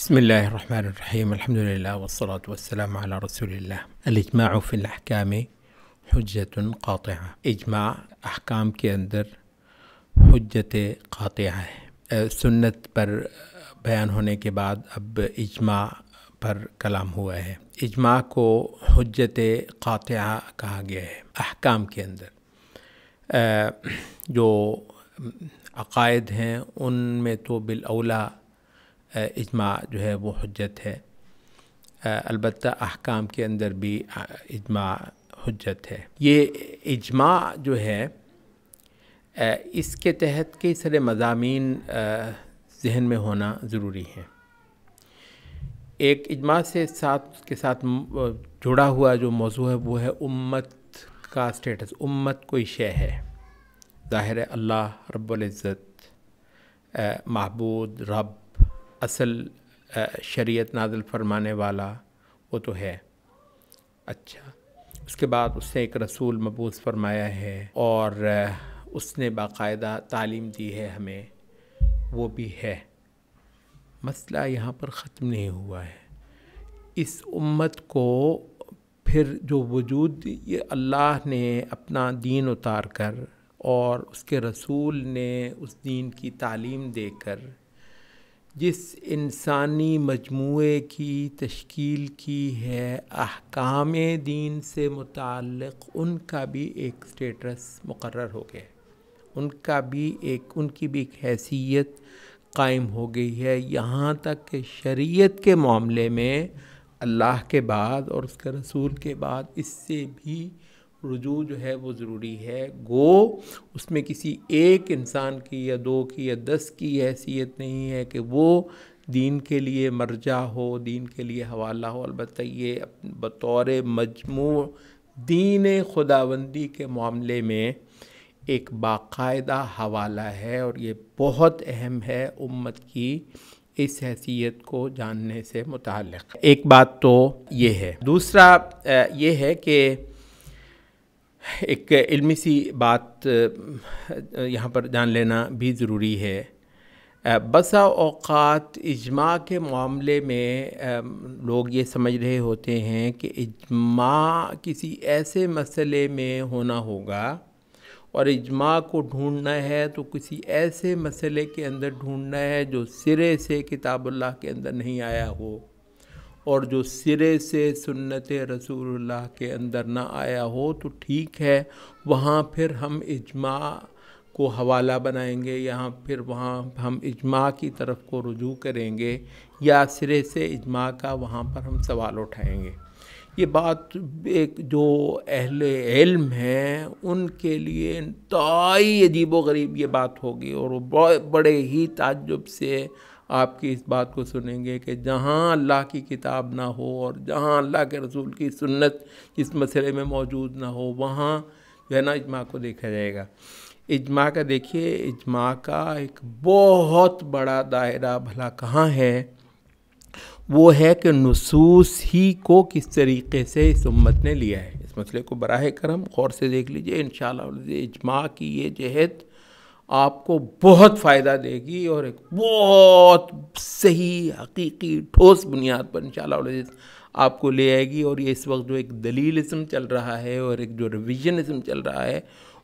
بسم الله الرحمن الرحيم. الحمد لله والصلاة والسلام على رسول الله. الاجماع في الاحکام حجت قاطعہ. اجماع احکام کے اندر حجت قاطعہ ہے. سنت پر بیان ہونے کے بعد اب اجماع پر کلام ہوا ہے. اجماع کو حجت قاطعہ کہا گیا ہے. احکام کے اندر جو عقائد ہیں ان میں تو بالاولیٰ اجماع جو ہے وہ حجت ہے. البتہ احکام کے اندر بھی اجماع حجت ہے. یہ اجماع جو ہے اس کے تحت کئی سارے مضامین ذہن میں ہونا ضروری ہے. ایک اجماع سے ساتھ جڑا ہوا جو موضوع ہے وہ ہے امت کا سٹیٹس. امت کوئی شے ہے. ظاہر ہے اللہ رب العزت معبود رب اصل شریعت نازل فرمانے والا وہ تو ہے. اچھا، اس کے بعد اس نے ایک رسول مبعوث فرمایا ہے اور اس نے باقاعدہ تعلیم دی ہے ہمیں، وہ بھی ہے. مسئلہ یہاں پر ختم نہیں ہوا ہے. اس امت کو پھر جو وجود یہ اللہ نے اپنا دین اتار کر اور اس کے رسول نے اس دین کی تعلیم دے کر جس انسانی مجموعے کی تشکیل کی ہے احکام دین سے متعلق، ان کا بھی ایک سٹیٹس مقرر ہو گیا. ان کی بھی ایک حیثیت قائم ہو گئی ہے. یہاں تک کہ شریعت کے معاملے میں اللہ کے بعد اور اس کے رسول کے بعد اس سے بھی رجوع جو ہے وہ ضروری ہے. گو اس میں کسی ایک انسان کی یا دو کی یا 10 کی حیثیت نہیں ہے کہ وہ دین کے لیے مرجع ہو، دین کے لیے حوالہ ہو. البتہ یہ بطور مجموع دین خداوندی کے معاملے میں ایک باقاعدہ حوالہ ہے اور یہ بہت اہم ہے امت کی اس حیثیت کو جاننے سے متعلق. ایک بات تو یہ ہے. دوسرا یہ ہے کہ ایک علمی سی بات یہاں پر جان لینا بھی ضروری ہے. بسا اوقات اجماع کے معاملے میں لوگ یہ سمجھ رہے ہوتے ہیں کہ اجماع کسی ایسے مسئلے میں ہونا ہوگا اور اجماع کو ڈھونڈنا ہے تو کسی ایسے مسئلے کے اندر ڈھونڈنا ہے جو سرے سے کتاب اللہ کے اندر نہیں آیا ہو اور جو سرے سے سنت رسول اللہ کے اندر نہ آیا ہو تو ٹھیک ہے، وہاں پھر ہم اجماع کو حوالہ بنائیں گے، وہاں ہم اجماع کی طرف کو رجوع کریں گے یا سرے سے اجماع کا وہاں پر ہم سوال اٹھائیں گے. یہ بات ایک جو اہل علم ہیں ان کے لیے انتہائی عجیب و غریب یہ بات ہوگی اور وہ بڑے ہی تعجب سے آپ کی اس بات کو سنیں گے کہ جہاں اللہ کی کتاب نہ ہو اور جہاں اللہ کے رسول کی سنت اس مسئلے میں موجود نہ ہو وہاں جو ہے نا اجماع کو دیکھا جائے گا. اجماع کا دیکھیے، اجماع کا ایک بہت بڑا دائرہ بھلا کہاں ہے؟ وہ ہے کہ نصوص ہی کو کس طریقے سے اس امت نے لیا ہے. اس مسئلے کو براہ کرم غور سے دیکھ لیجئے. انشاءاللہ اجماع کی یہ جہت آپ کو بہت فائدہ دے گی اور ایک بہت صحیح حقیقی ٹھوس بنیاد پر انشاءاللہ آپ کو لے آئے گی. اور یہ اس وقت جو ایک دلیلزم چل رہا ہے اور ایک جو ریویژنزم چل رہا ہے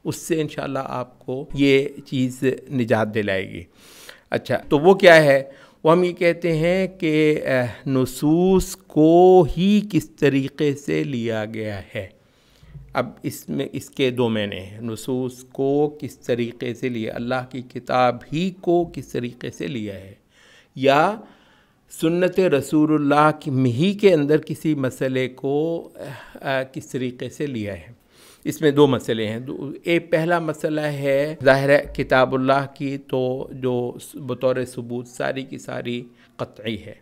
اس سے انشاءاللہ آپ کو یہ چیز نجات دلائے گی. اچھا، تو وہ کیا ہے؟ وہ ہم یہ کہتے ہیں کہ نصوص کو ہی کس طریقے سے لیا گیا ہے. اب اس میں اس کے دو معنی ہیں. نصوص کو کس طریقے سے لیا، اللہ کی کتاب ہی کو کس طریقے سے لیا ہے یا سنت رسول اللہ ہی کے اندر کسی مسئلے کو کس طریقے سے لیا ہے. اس میں دو مسئلے ہیں. ایک پہلا مسئلہ ہے ظاہر ہے کتاب اللہ کی تو جو بطور ثبوت ساری کی ساری قطعی ہے.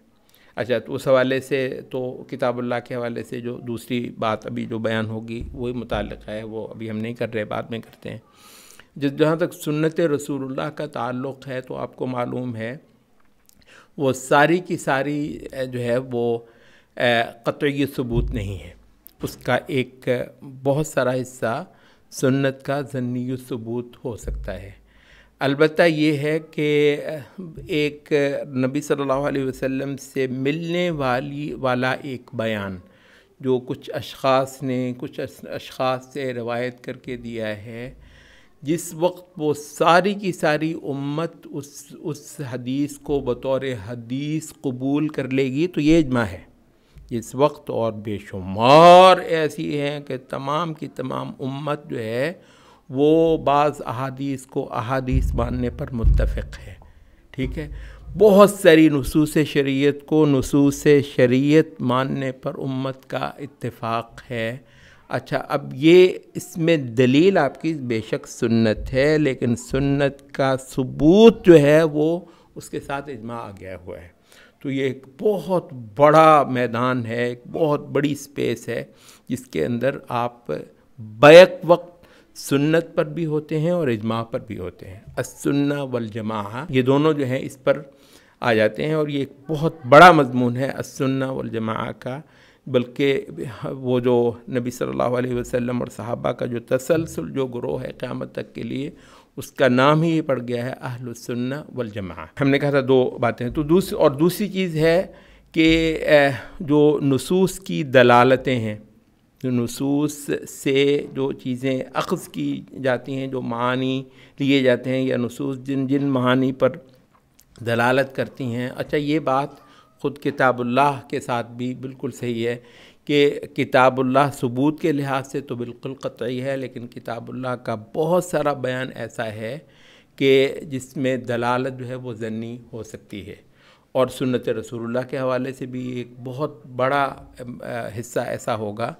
اچھا، تو اس حوالے سے تو کتاب اللہ کے حوالے سے جو دوسری بات ابھی جو بیان ہوگی وہی متعلق ہے، وہ ابھی ہم نہیں کر رہے، بعد میں کرتے ہیں. جہاں تک سنت رسول اللہ کا تعلق ہے تو آپ کو معلوم ہے وہ ساری کی ساری جو ہے وہ قطعی ثبوت نہیں ہے. اس کا ایک بہت سارا حصہ سنت کا ظنی ثبوت ہو سکتا ہے. البتہ یہ ہے کہ ایک نبی صلی اللہ علیہ وسلم سے ملنے والا ایک بیان جو کچھ اشخاص نے کچھ اشخاص سے روایت کر کے دیا ہے، جس وقت وہ ساری کی ساری امت اس حدیث کو بطور حدیث قبول کر لے گی تو یہ اجماع ہے اس وقت، اور بے شمار ایسی ہیں کہ تمام کی تمام امت جو ہے وہ بعض احادیث کو احادیث ماننے پر متفق ہے، ٹھیک ہے، بہت ساری نصوص شریعت کو نصوص شریعت ماننے پر امت کا اتفاق ہے۔ اچھا، اب یہ اس میں دلیل آپ کی بے شک سنت ہے، لیکن سنت کا ثبوت جو ہے وہ اس کے ساتھ اجماع آ گیا ہوا ہے، تو یہ ایک بہت بڑا میدان ہے، ایک بہت بڑی سپیس ہے جس کے اندر آپ بیک وقت سنت پر بھی ہوتے ہیں اور اجماع پر بھی ہوتے ہیں۔ السنہ والجماعہ یہ دونوں جو ہیں اس پر آ جاتے ہیں، اور یہ ایک بہت بڑا مضمون ہے السنہ والجماعہ کا، بلکہ وہ جو نبی صلی اللہ علیہ وسلم اور صحابہ کا جو تسلسل جو گروہ ہے قیامت تک کے لیے، اس کا نام ہی پڑ گیا ہے اہل السنہ والجماعہ۔ ہم نے کہا تھا دو باتیں، تو دوسری چیز ہے کہ جو نصوص کی دلالتیں ہیں، جو نصوص سے جو چیزیں اخذ کی جاتی ہیں، جو معانی لیے جاتے ہیں، یا نصوص جن معانی پر دلالت کرتی ہیں، اچھا یہ بات خود کتاب اللہ کے ساتھ بھی بالکل صحیح ہے کہ کتاب اللہ ثبوت کے لحاظ سے تو بالکل قطعی ہے، لیکن کتاب اللہ کا بہت سارا بیان ایسا ہے کہ جس میں دلالت جو ہے وہ ظنی ہو سکتی ہے، اور سنت رسول اللہ کے حوالے سے بھی ایک بہت بڑا حصہ ایسا ہوگا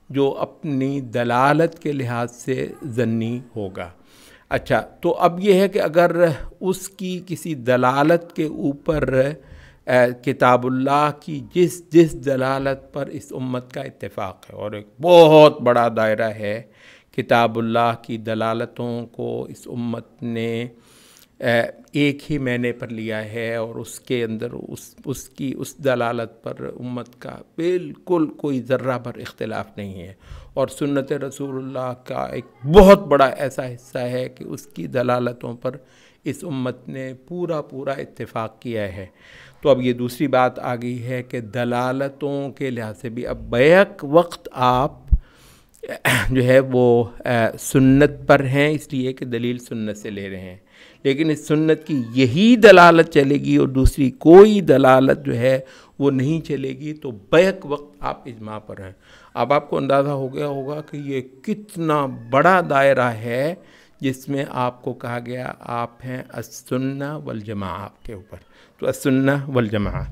جو اپنی دلالت کے لحاظ سے ظنی ہوگا۔ اچھا، تو اب یہ ہے کہ اگر اس کی کسی دلالت کے اوپر کتاب اللہ کی جس دلالت پر اس امت کا اتفاق ہے، اور ایک بہت بڑا دائرہ ہے کتاب اللہ کی دلالتوں کو اس امت نے ایک ہی معنی پر لیا ہے، اور اس کے اندر اس دلالت پر امت کا بالکل کوئی ذرہ پر اختلاف نہیں ہے، اور سنت رسول اللہ کا ایک بہت بڑا ایسا حصہ ہے کہ اس کی دلالتوں پر اس امت نے پورا اتفاق کیا ہے۔ تو اب یہ دوسری بات آ گئی ہے کہ دلالتوں کے لحاظ سے بھی اب بیک وقت آپ جو ہے وہ سنت پر ہیں، اس لیے کہ دلیل سنت سے لے رہے ہیں، لیکن اس سنت کی یہی دلالت چلے گی اور دوسری کوئی دلالت جو ہے وہ نہیں چلے گی، تو بیک وقت آپ اجماع پر ہیں۔ اب آپ کو اندازہ ہو گیا ہوگا کہ یہ کتنا بڑا دائرہ ہے جس میں آپ کو کہا گیا آپ ہیں السنہ والجماعہ کے اوپر، تو السنہ والجماعہ۔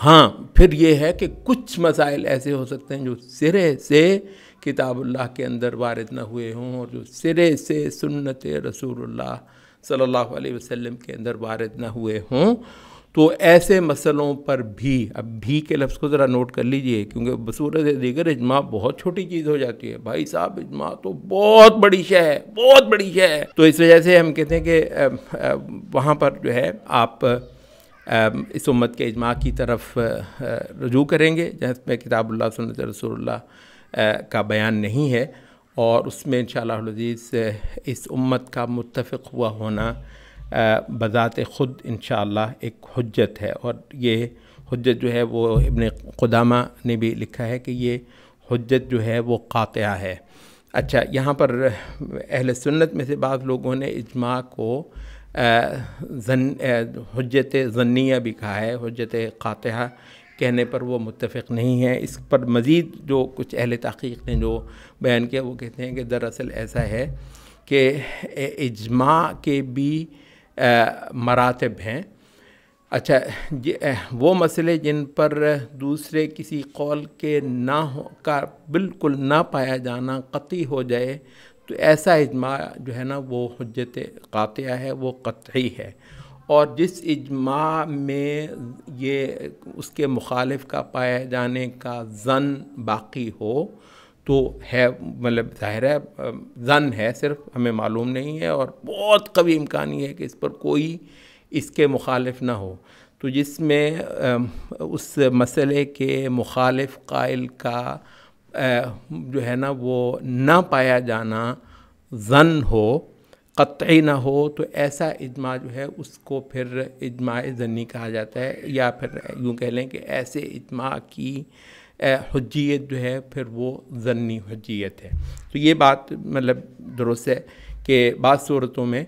ہاں، پھر یہ ہے کہ کچھ مسائل ایسے ہو سکتے ہیں جو سرے سے کتاب اللہ کے اندر وارد نہ ہوئے ہوں، اور جو سرے سے سنت رسول اللہ صلی اللہ علیہ وسلم کے اندر وارد نہ ہوئے ہوں، تو ایسے مسئلوں پر بھی، اب بھی کے لفظ کو ذرا نوٹ کر لیجئے، کیونکہ بصورت دیگر اجماع بہت چھوٹی چیز ہو جاتی ہے، بھائی صاحب اجماع تو بہت بڑی شے ہے، بہت بڑی شے ہے، تو اس وجہ سے ہم کہتے ہیں کہ وہاں پر جو ہے آپ اس امت کے اجماع کی طرف رجوع کریں گے جس میں کتاب اللہ سنت رسول اللہ کا بیان نہیں ہے، اور اس میں انشاءاللہ العزیز اس امت کا متفق ہوا ہونا بذات خود انشاءاللہ ایک حجت ہے، اور یہ حجت جو ہے وہ ابن قدامہ نے بھی لکھا ہے کہ یہ حجت جو ہے وہ قاطعہ ہے۔ اچھا، یہاں پر اہل سنت میں سے بعض لوگوں نے اجماع کو حجت ظنیہ بھی کہا ہے، حجت قاطعہ کہنے پر وہ متفق نہیں ہے۔ اس پر مزید جو کچھ اہل تحقیق نے جو بیان کیا وہ کہتے ہیں کہ دراصل ایسا ہے کہ اجماع کے بھی مراتب ہیں۔ اچھا، وہ مسئلے جن پر دوسرے کسی قول کے نہ کا بالکل نہ پایا جانا قطعی ہو جائے، تو ایسا اجماع جو ہے نا وہ حجت قاطعہ ہے، وہ قطعی ہے، اور جس اجماع میں یہ اس کے مخالف کا پائے جانے کا ظن باقی ہو تو ہے، مطلب ظاہر ہے ظن ہے، صرف ہمیں معلوم نہیں ہے، اور بہت قوی امکان یہ ہے کہ اس پر کوئی اس کے مخالف نہ ہو، تو جس میں اس مسئلے کے مخالف قائل کا جو ہے نا وہ نہ پایا جانا ظن ہو، قطعی نہ ہو تو ایسا اجماع جو ہے اس کو پھر اجماع ظنی کہا جاتا ہے، یا پھر یوں کہہ لیں کہ ایسے اجماع کی حجیت جو ہے پھر وہ ظنی حجیت ہے۔ تو یہ بات مطلب درست ہے کہ بعض صورتوں میں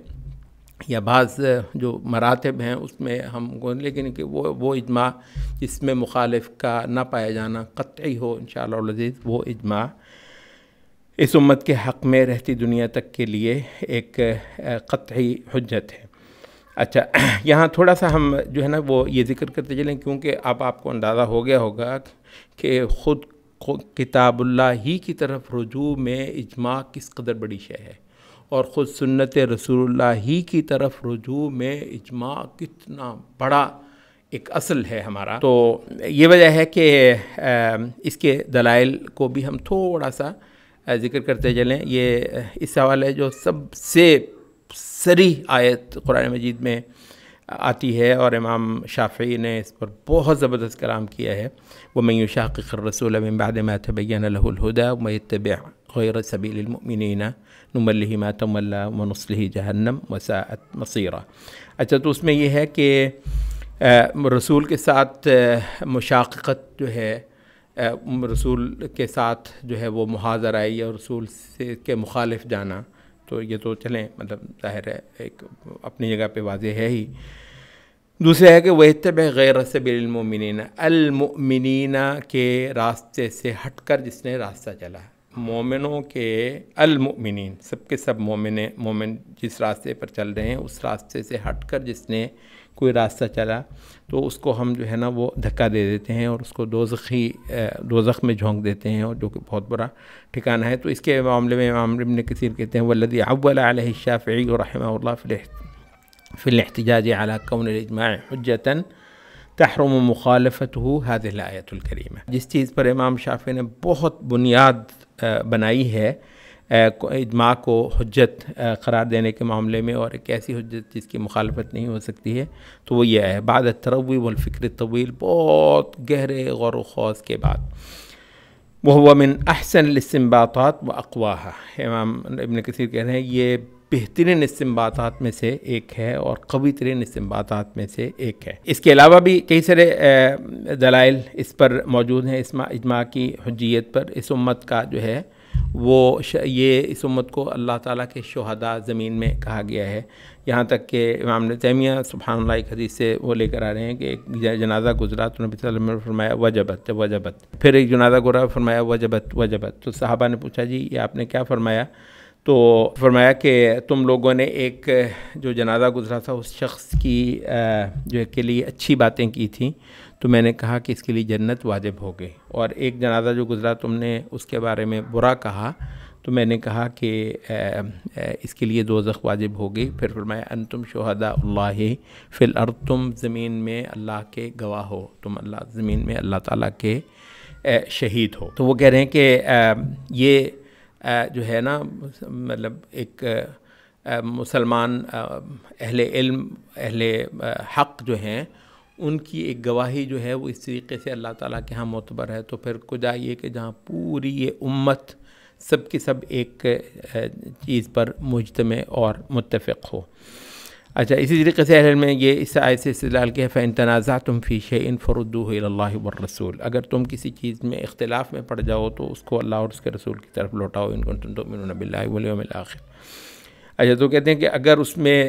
یا بعض جو مراتب ہیں اس میں ہم کو، لیکن کہ وہ اجماع جس میں مخالف کا نہ پایا جانا قطعی ہو انشاءاللہ العزیز، وہ اجماع اس امت کے حق میں رہتی دنیا تک کے لیے ایک قطعی حجت ہے۔ اچھا، یہاں تھوڑا سا ہم جو ہے نا وہ یہ ذکر کرتے چلیں، کیونکہ اب آپ کو اندازہ ہو گیا ہوگا کہ خود کتاب اللہ ہی کی طرف رجوع میں اجماع کس قدر بڑی شے ہے، اور خود سنت رسول اللہ ہی کی طرف رجوع میں اجماع کتنا بڑا ایک اصل ہے ہمارا۔ تو یہ وجہ ہے کہ اس کے دلائل کو بھی ہم تھوڑا سا ذکر کرتے چلیں۔ یہ اس حوالے جو سب سے صریح آیت قرآن مجید میں آتی ہے، اور امام شافعی نے اس پر بہت زبردست کلام کیا ہے، وَمَن يُشَاقِقِ الرَّسُولَ مِن بَعْدِ مَا تَبَيَّنَ لَهُ الْهُدَىٰ وَمَن يَتَّبِعْ غَيْرَ سَبِيلِ الْمُؤْمِنِينَ نُوَلِّهِ مَا تَوَلَّىٰ وَنُصْلِهِ جَهَنَّمَ وَسَاءَتْ مَصِيرًا۔ اچھا، تو اس میں یہ ہے کہ رسول کے ساتھ مشاققت جو ہے، رسول کے ساتھ جو ہے وہ محاذرہ یا رسول سے کے مخالف جانا، تو یہ تو چلیں مطلب ظاہر ہے ایک اپنی جگہ پہ واضح ہے ہی۔ دوسرا ہے کہ وَيَتَّبِعْ غَيْرَ سَبِيلِ الْمُؤْمِنِينَ، المؤمنین کے راستے سے ہٹ کر جس نے راستہ چلا، مومنوں کے المؤمنین سب کے سب مومن جس راستے پر چل رہے ہیں اس راستے سے ہٹ کر جس نے کوئی راستہ چلا، تو اس کو ہم جو ہے نا وہ دھکا دے دیتے ہیں اور اس کو دوزخ میں جھونک دیتے ہیں، اور جو کہ بہت برا ٹھکانہ ہے۔ تو اس کے معاملے میں امام ابن کثیر کہتے ہیں والذی عول علیہ الشافعی رحمہ اللہ فی الاحتجاج علی کون الاجماع حجۃ تحرم مخالفتہ هذه الآیۃ الکریمہ، جس چیز پر امام شافعی نے بہت بنیاد بنائی ہے اجماع کو حجت قرار دینے کے معاملے میں، اور ایک ایسی حجت جس کی مخالفت نہیں ہو سکتی ہے، تو وہ یہ ہے بعد التروی والفکر الطویل، بہت گہرے غور و خوض کے بعد، وہو من احسن الاستنباطات واقواها، امام ابن کثیر کہہ رہے ہیں یہ بہترین استنباطات میں سے ایک ہے اور قوی ترین استنباطات میں سے ایک ہے۔ اس کے علاوہ بھی کئی سارے دلائل اس پر موجود ہیں، اجماع کی حجیت پر۔ اس امت کا جو ہے وہ یہ اس امت کو اللہ تعالیٰ کے شہداء زمین میں کہا گیا ہے، یہاں تک کہ امام ابن تیمیہ سبحان اللہ ایک حدیث سے وہ لے کر آ رہے ہیں کہ ایک جنازہ گزرا تو نبی صلی اللہ علیہ وسلم نے فرمایا وجبت وجبت، پھر ایک جنازہ گزرا فرمایا وجبت وجبت، تو صحابہ نے پوچھا جی یہ آپ نے کیا فرمایا؟ تو فرمایا کہ تم لوگوں نے ایک جو جنازہ گزرا تھا اس شخص کی جو کے لیے اچھی باتیں کی تھیں، تو میں نے کہا کہ اس کے لیے جنت واجب ہو گئی، اور ایک جنازہ جو گزرا تم نے اس کے بارے میں برا کہا تو میں نے کہا کہ اس کے لیے دوزخ واجب ہو گئی۔ پھر فرمایا انتم شہداء اللہ فی الارض، تم زمین میں اللہ کے گواہ ہو، تم زمین میں اللہ تعالیٰ کے شہید ہو۔ تو وہ کہہ رہے ہیں کہ یہ جو ہے نا مطلب ایک مسلمان اہل علم اہل حق جو ہیں ان کی ایک گواہی جو ہے وہ اس طریقے سے اللہ تعالیٰ کے ہاں معتبر ہے، تو پھر کجا یہ کہ جہاں پوری یہ امت سب کی سب ایک چیز پر مجتمع اور متفق ہو۔ اچھا، اسی طریقے سے اہل میں یہ اس آیت سے استدلال کیا ہے فَإِن تَنَازَعْتُمْ فِي شَيْءٍ فَرُدُّوهُ إِلَى اللَّهِ وَالرَّسُولِ، اگر تم کسی چیز میں اختلاف میں پڑ جاؤ تو اس کو اللہ اور اس کے رسول کی طرف لوٹاؤ، إِن كُنتُمْ تُؤْمِنُونَ بِاللَّهِ وَالْيَوْمِ الْآخِرِ۔ اچھا، تو کہتے ہیں کہ اگر اس میں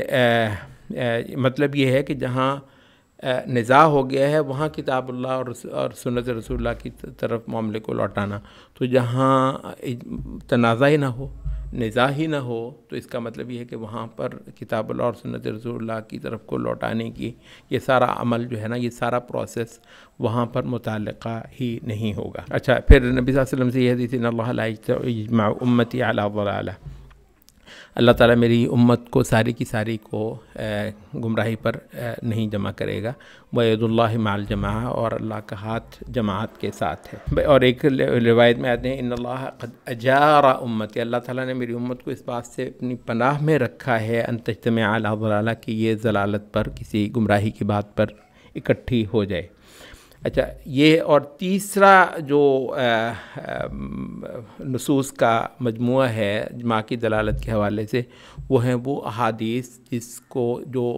مطلب یہ ہے کہ جہاں نزاع ہو گیا ہے وہاں کتاب اللہ اور سنت رسول اللہ کی طرف معاملے کو لوٹانا، تو جہاں تنازع ہی نہ ہو، نزاع ہی نہ ہو، تو اس کا مطلب یہ ہے کہ وہاں پر کتاب اللہ اور سنت رسول اللہ کی طرف کو لوٹانے کی یہ سارا عمل جو ہے نا، یہ سارا پروسیس وہاں پر متعلقہ ہی نہیں ہوگا۔ اچھا، پھر نبی صلی اللہ علیہ وسلم سے یہ حدیث ان اللہ لا یجمع امتی علی ضلالہ، اللہ تعالیٰ میری امت کو ساری کی ساری کو گمراہی پر نہیں جمع کرے گا، وَيَدُ اللَّهِ مَعَ الْجَمَاعَةِ، اور اللہ کا ہاتھ جماعت کے ساتھ ہے۔ اور ایک روایت میں آتے ہیں ان اللہ قد اجار امتی، اللہ تعالیٰ نے میری امت کو اس بات سے اپنی پناہ میں رکھا ہے ان تجتمع علی ضلالہ، کہ یہ ضلالت پر کسی گمراہی کی بات پر اکٹھی ہو جائے۔ اچھا، یہ اور تیسرا جو نصوص کا مجموعہ ہے اجماع کی دلالت کے حوالے سے، وہ ہیں وہ احادیث جس کو جو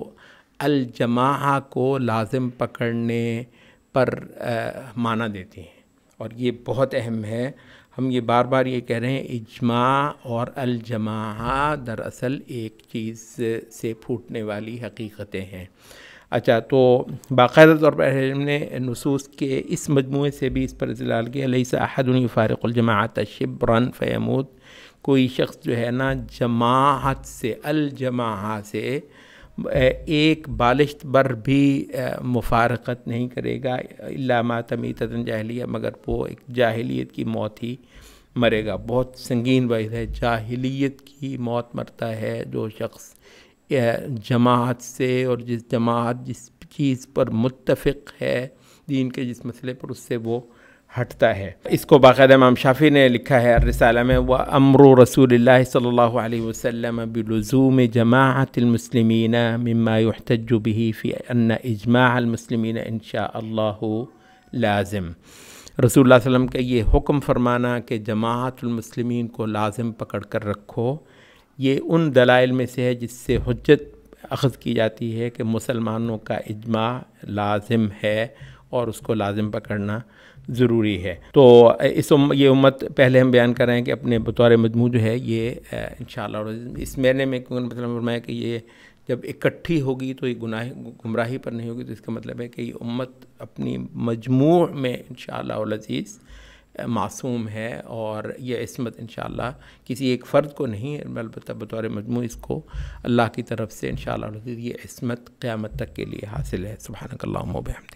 الجماعہ کو لازم پکڑنے پر معنی دیتی ہیں، اور یہ بہت اہم ہے۔ ہم یہ بار بار یہ کہہ رہے ہیں، اجماع اور الجماعہ دراصل ایک چیز سے پھوٹنے والی حقیقتیں ہیں۔ اچھا، تو باقاعدہ طور پر ہم نے نصوص کے اس مجموعے سے بھی اس پر استدلال کیا، لیس احد یفارق الجماعۃ شبرا فیموت، کوئی شخص جو ہے نا جماعت سے، الجماعہ سے ایک بالشت بر بھی مفارقت نہیں کرے گا، الا مات میتۃ جاہلیہ، مگر وہ ایک جاہلیت کی موت ہی مرے گا۔ بہت سنگین وعید ہے، جاہلیت کی موت مرتا ہے جو شخص جماعت سے، اور جس جماعت جس چیز پر متفق ہے دین کے جس مسئلے پر، اس سے وہ ہٹتا ہے۔ اس کو باقاعدہ امام شافعی نے لکھا ہے الرسالہ میں، وَأَمْرُ رسول اللہ صلی اللہ علیہ وسلم بلزوم جماعت المسلمین مما يحتج به فی ان اجماع المسلمین انشاء اللہ لازم۔ رسول اللہ صلی اللہ علیہ وسلم کا یہ حکم فرمانا کہ جماعت المسلمین کو لازم پکڑ کر رکھو، یہ ان دلائل میں سے ہے جس سے حجت اخذ کی جاتی ہے کہ مسلمانوں کا اجماع لازم ہے اور اس کو لازم پکڑنا ضروری ہے۔ تو یہ امت پہلے ہم بیان کر رہے ہیں کہ اپنے بطور مجموع جو ہے یہ انشاءاللہ اس مہینے میں مطلب فرمایا کہ یہ جب اکٹھی ہوگی تو یہ گمراہی پر نہیں ہوگی، تو اس کا مطلب ہے کہ یہ امت اپنی مجموع میں انشاءاللہ العزیز معصوم ہے، اور یہ عصمت انشاءاللہ کسی ایک فرد کو نہیں، البتہ بطور مجموع اس کو اللہ کی طرف سے انشاءاللہ العزیز یہ عصمت قیامت تک کے لیے حاصل ہے۔ سبحانک اللہم و بحمدک۔